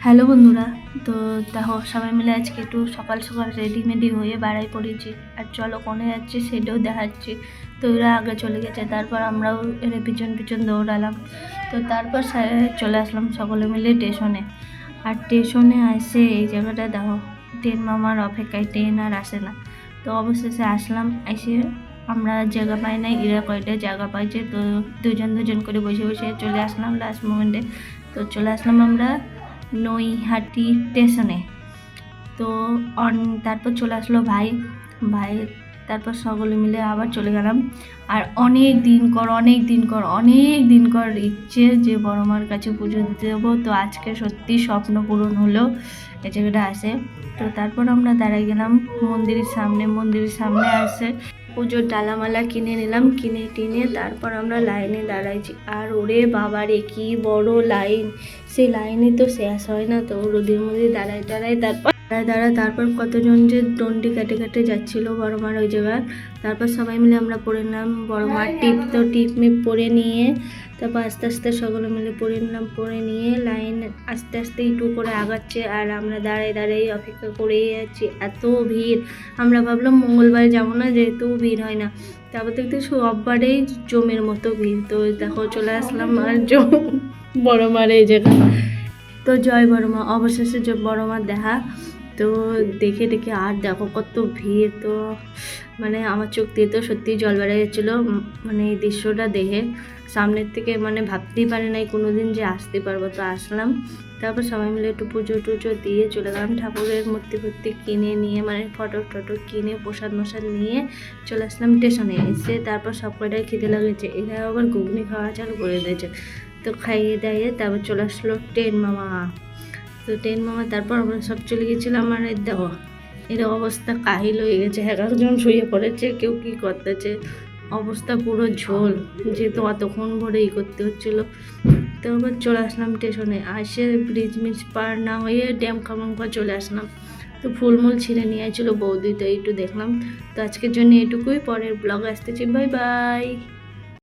Hello বন্ধুরা, তো দেখো সবাই মিলে আজকে একটু সকাল সকাল রেডিমেডি হয়ে বেড়াই পড়েছি। আর চলো কোনে যাচ্ছি সেটাও দেখাচ্ছি। তো এরা আগে চলে গেছে, তারপর আমরাও এর পিছন পিছন দৌড়ালাম। তো তারপর চলে আসলাম সকলে মিলে স্টেশনে। আর স্টেশনে আসে এই জায়গাটা দেখো, ট্রেন মামার অপেক্ষায় ট্রেন আর আসে না। তো অবশেষে আসলাম, এসে আমরা জায়গা পাই নাই, এরা কয়টা জায়গা পাইছে। তো দুজন দুজন করে বসে বসে চলে আসলাম লাস্ট মোমেন্টে। তো চলে আসলাম আমরা নৈহাটি স্টেশনে। তো তারপর চলে আসলো ভাই ভাই তারপর সকলে মিলে আবার চলে গেলাম। আর অনেক দিন কর ইচ্ছে যে বড় মার কাছে পুজো দিতে যাবো। তো আজকে সত্যি স্বপ্ন পূরণ হলো, এই জায়গাটা আসে। তো তারপর আমরা দাঁড়াই গেলাম মন্দিরের সামনে আসে পুজোর ডালামালা কিনে নিলাম, কিনে টিনে তারপর আমরা লাইনে দাঁড়াইছি। আর ওরে বাবারে কি বড় লাইন, সেই লাইনে তো শেষ হয় না। তো রোদের মধ্যে তারপর কতজন যে দণ্ডি কাটে কাটে যাচ্ছিল বড় মার ওই জায়গায়। তারপর সবাই মিলে আমরা পড়ে নিলাম বড় মার টিপ। তো টিপ মিপ পরে নিয়ে তারপর আস্তে আস্তে সকলে মিলে পড়ে নিলাম। পরে নিয়ে লাইন আস্তে আস্তে একটু করে আগাচ্ছে, আর আমরা দাঁড়িয়ে দাঁড়িয়ে অপেক্ষা করেই যাচ্ছি। এত ভিড়, আমরা ভাবলাম মঙ্গলবারে যাবো না, যেহেতু ভিড় হয় না। তারপর দেখতে সববারেই জমের মতো ভিড়। তো দেখো চলে আসলাম আর বড় মার এই জায়গা। তো জয় বড় মা, অবশেষে বড় মার দেখা। তো দেখে আর দেখো কত ভিড়। তো মানে আমার চোখ দিয়ে তো সত্যি জল বেড়ে যাচ্ছিলো, মানে এই দৃশ্যটা দেখে। সামনের থেকে মানে ভাবতেই পারি নাই কোনোদিন যে আসতে পারবো। তো আসলাম, তারপর সবাই মিলে একটু পুজো টুজো দিয়ে চলে গেলাম। ঠাকুরের মূর্তি ফুর্তি কিনে নিয়ে, মানে ফটো টটো কিনে প্রসাদ মশাদ নিয়ে চলে আসলাম স্টেশনে। এসে তারপর সব কয়টাই খিদে লাগেছে, এরা আবার ঘুগনি খাওয়া চালু করে দিয়েছে। তো খাইয়ে দাইয়ে তারপর চলে আসলো ট্রেন মামা। তো ট্রেন মামা তারপর আমরা সব চলে গেছিলাম। আর দেখো এর অবস্থা কাহিল হয়ে গেছে, এক একজন শুয়ে পড়েছে, কেউ কি করতেছে, অবস্থা পুরো ঝোল, যেহেতু অতক্ষণ ভরে করতে হচ্ছিলো। তো আবার চলে আসলাম স্টেশনে। আসে ব্রিজ মিজ পার না হয়ে ড্যাম খামাঙ্কা চলে আসলাম। তো ফুলমুল ছিঁড়ে নিয়ে আসছিলো বৌদি, তো একটু দেখলাম। তো আজকের জন্য এটুকুই, পরের ব্লগ আসতেছি, বাই বাই।